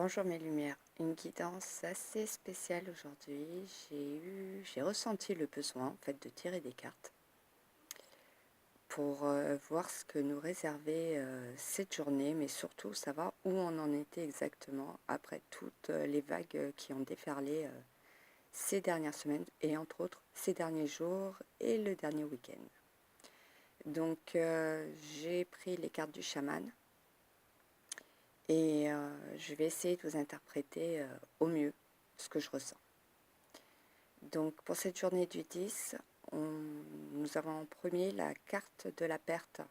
Bonjour mes lumières, une guidance assez spéciale aujourd'hui. J'ai ressenti le besoin en fait de tirer des cartes pour voir ce que nous réservait cette journée, mais surtout savoir où on en était exactement après toutes les vagues qui ont déferlé ces dernières semaines et entre autres ces derniers jours et le dernier week-end. Donc j'ai pris les cartes du chaman. Et je vais essayer de vous interpréter au mieux ce que je ressens. Donc pour cette journée du 10, nous avons en premier la carte de la perte.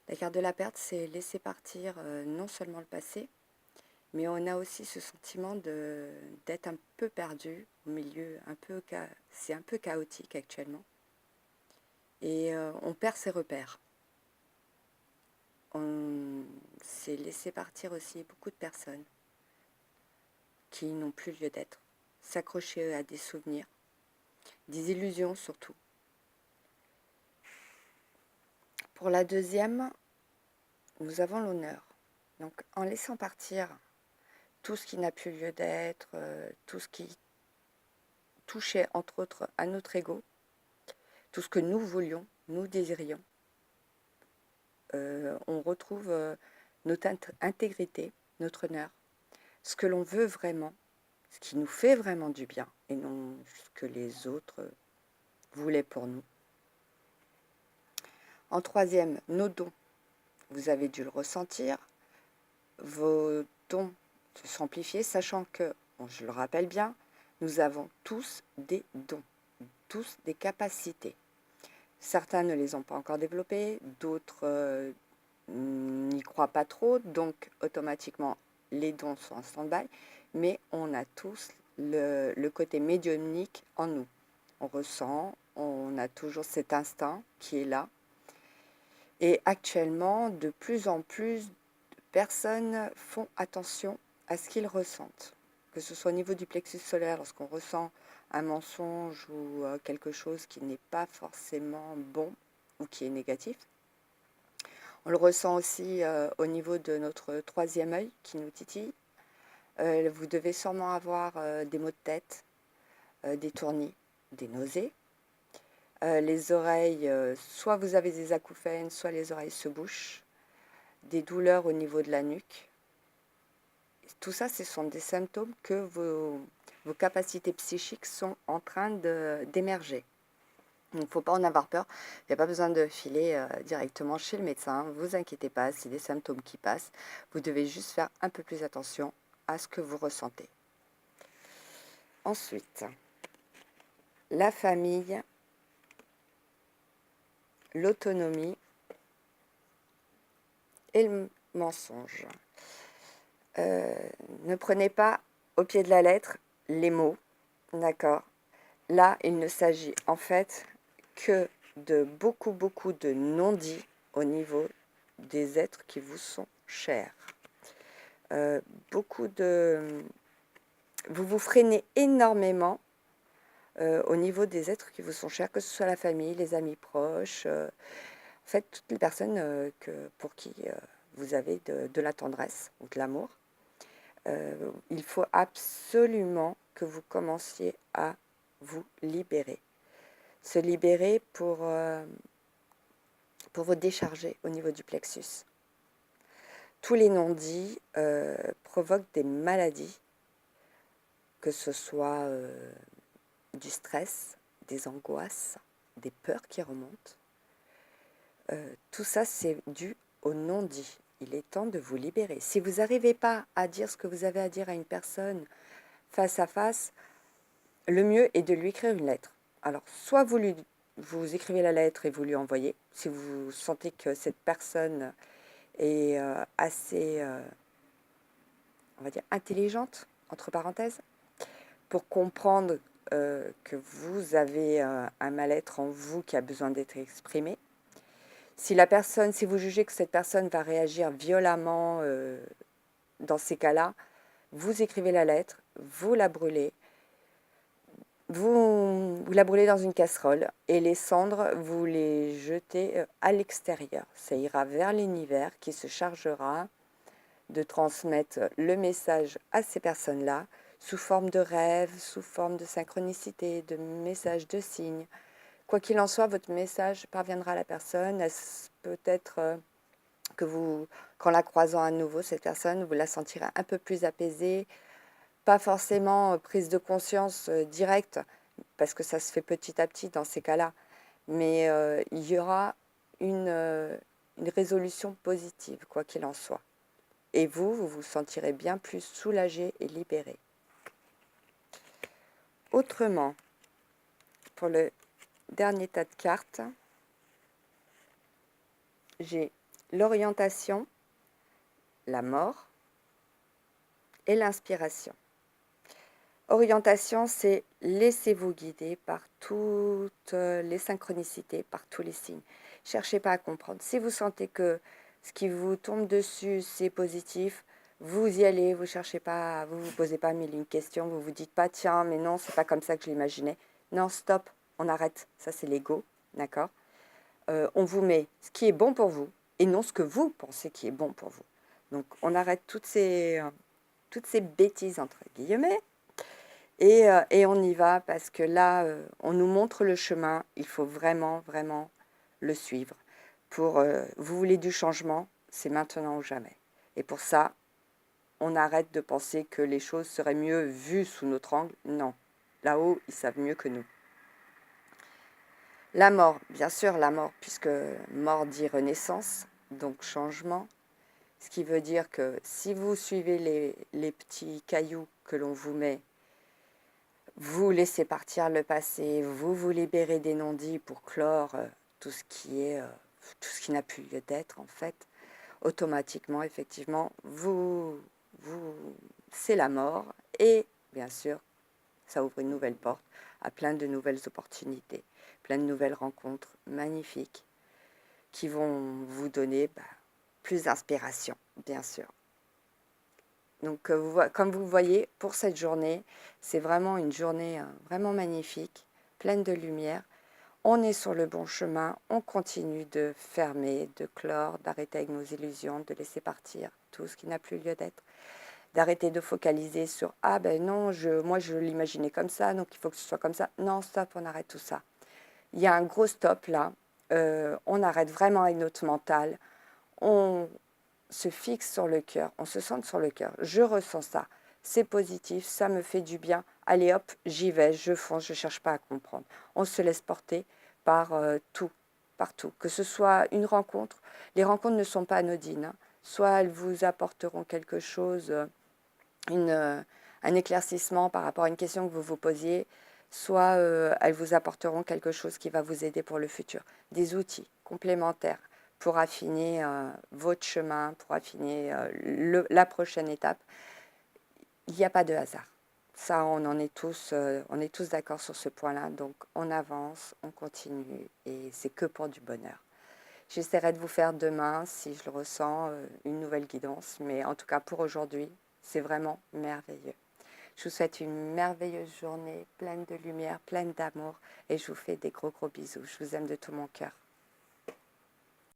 La carte de la perte, c'est laisser partir non seulement le passé, mais on a aussi ce sentiment d'être un peu perdu au milieu, c'est un peu chaotique actuellement. Et on perd ses repères. C'est laisser partir aussi beaucoup de personnes qui n'ont plus lieu d'être, s'accrocher à des souvenirs, des illusions surtout. Pour la deuxième, nous avons l'honneur. Donc en laissant partir tout ce qui n'a plus lieu d'être, tout ce qui touchait entre autres à notre ego, tout ce que nous voulions, nous désirions, on retrouve notre intégrité, notre honneur, ce que l'on veut vraiment, ce qui nous fait vraiment du bien et non ce que les autres voulaient pour nous. En troisième, nos dons. Vous avez dû le ressentir. Vos dons se sont amplifiés, sachant que, bon, je le rappelle bien, nous avons tous des dons, tous des capacités. Certains ne les ont pas encore développés, d'autres n'y croient pas trop, donc automatiquement les dons sont en stand-by, mais on a tous le côté médiumnique en nous. On ressent, on a toujours cet instinct qui est là. Et actuellement, de plus en plus de personnes font attention à ce qu'ils ressentent. Que ce soit au niveau du plexus solaire, lorsqu'on ressent un mensonge ou quelque chose qui n'est pas forcément bon ou qui est négatif. On le ressent aussi au niveau de notre troisième œil qui nous titille. Vous devez sûrement avoir des maux de tête, des tournis, des nausées. Les oreilles, soit vous avez des acouphènes, soit les oreilles se bouchent. Des douleurs au niveau de la nuque. Tout ça, ce sont des symptômes que vos capacités psychiques sont en train d'émerger. Il ne faut pas en avoir peur. Il n'y a pas besoin de filer directement chez le médecin. Ne vous inquiétez pas, c'est des symptômes qui passent. Vous devez juste faire un peu plus attention à ce que vous ressentez. Ensuite, la famille, l'autonomie et le mensonge. Ne prenez pas au pied de la lettre les mots, d'accord? Là, il ne s'agit en fait que de beaucoup de non-dits au niveau des êtres qui vous sont chers. Vous vous freinez énormément au niveau des êtres qui vous sont chers, que ce soit la famille, les amis proches, en fait, toutes les personnes pour qui vous avez de la tendresse ou de l'amour. Il faut absolument que vous commenciez à vous libérer. Se libérer pour vous décharger au niveau du plexus. Tous les non-dits provoquent des maladies, que ce soit du stress, des angoisses, des peurs qui remontent. Tout ça, c'est dû au non-dit. Il est temps de vous libérer. Si vous n'arrivez pas à dire ce que vous avez à dire à une personne face à face, le mieux est de lui écrire une lettre. Alors, soit vous écrivez la lettre et vous lui envoyez, si vous sentez que cette personne est assez, on va dire, intelligente, entre parenthèses, pour comprendre que vous avez un mal-être en vous qui a besoin d'être exprimé. Si vous jugez que cette personne va réagir violemment dans ces cas-là, vous écrivez la lettre, vous la brûlez, vous la brûlez dans une casserole et les cendres, vous les jetez à l'extérieur. Ça ira vers l'univers qui se chargera de transmettre le message à ces personnes-là sous forme de rêve, sous forme de synchronicité, de messages, de signes. Quoi qu'il en soit, votre message parviendra à la personne. Peut-être que vous, qu'en la croisant à nouveau, cette personne, vous la sentirez un peu plus apaisée, pas forcément prise de conscience directe, parce que ça se fait petit à petit dans ces cas-là, mais il y aura une résolution positive, quoi qu'il en soit. Et vous vous sentirez bien plus soulagé et libéré. Autrement, pour le dernier tas de cartes, j'ai l'orientation, la mort et l'inspiration. Orientation, c'est laissez-vous guider par toutes les synchronicités, par tous les signes. Cherchez pas à comprendre. Si vous sentez que ce qui vous tombe dessus, c'est positif, vous y allez, vous cherchez pas, vous vous posez pas mille une questions, vous vous dites pas tiens, mais non, c'est pas comme ça que je l'imaginais. Non, stop, on arrête. Ça, c'est l'ego, d'accord. On vous met ce qui est bon pour vous et non ce que vous pensez qui est bon pour vous. Donc, on arrête toutes ces bêtises entre guillemets. Et on y va parce que là, on nous montre le chemin, il faut vraiment, vraiment le suivre. Vous voulez du changement, c'est maintenant ou jamais. Et pour ça, on arrête de penser que les choses seraient mieux vues sous notre angle. Non, là-haut, ils savent mieux que nous. La mort, bien sûr, la mort, puisque mort dit renaissance, donc changement. Ce qui veut dire que si vous suivez les petits cailloux que l'on vous met, vous laissez partir le passé, vous vous libérez des non-dits pour clore tout ce qui n'a plus lieu d'être en fait. Automatiquement, effectivement, c'est la mort et bien sûr, ça ouvre une nouvelle porte à plein de nouvelles opportunités, plein de nouvelles rencontres magnifiques qui vont vous donner plus d'inspiration, bien sûr. Donc, comme vous voyez, pour cette journée, c'est vraiment une journée vraiment magnifique, pleine de lumière. On est sur le bon chemin, on continue de fermer, de clore, d'arrêter avec nos illusions, de laisser partir tout ce qui n'a plus lieu d'être, d'arrêter de focaliser sur « Ah ben non, moi je l'imaginais comme ça, donc il faut que ce soit comme ça ». Non, stop, on arrête tout ça. Il y a un gros stop là, on arrête vraiment avec notre mental, on se fixe sur le cœur, on se centre sur le cœur. Je ressens ça, c'est positif, ça me fait du bien. Allez hop, j'y vais, je fonce, je ne cherche pas à comprendre. On se laisse porter par tout, partout. Que ce soit une rencontre, les rencontres ne sont pas anodines. Hein. Soit elles vous apporteront quelque chose, un éclaircissement par rapport à une question que vous vous posiez, soit elles vous apporteront quelque chose qui va vous aider pour le futur. Des outils complémentaires pour affiner votre chemin, pour affiner la prochaine étape. Il n'y a pas de hasard. Ça, on est tous d'accord sur ce point-là. Donc, on avance, on continue et c'est que pour du bonheur. J'essaierai de vous faire demain, si je le ressens, une nouvelle guidance. Mais en tout cas, pour aujourd'hui, c'est vraiment merveilleux. Je vous souhaite une merveilleuse journée, pleine de lumière, pleine d'amour. Et je vous fais des gros bisous. Je vous aime de tout mon cœur.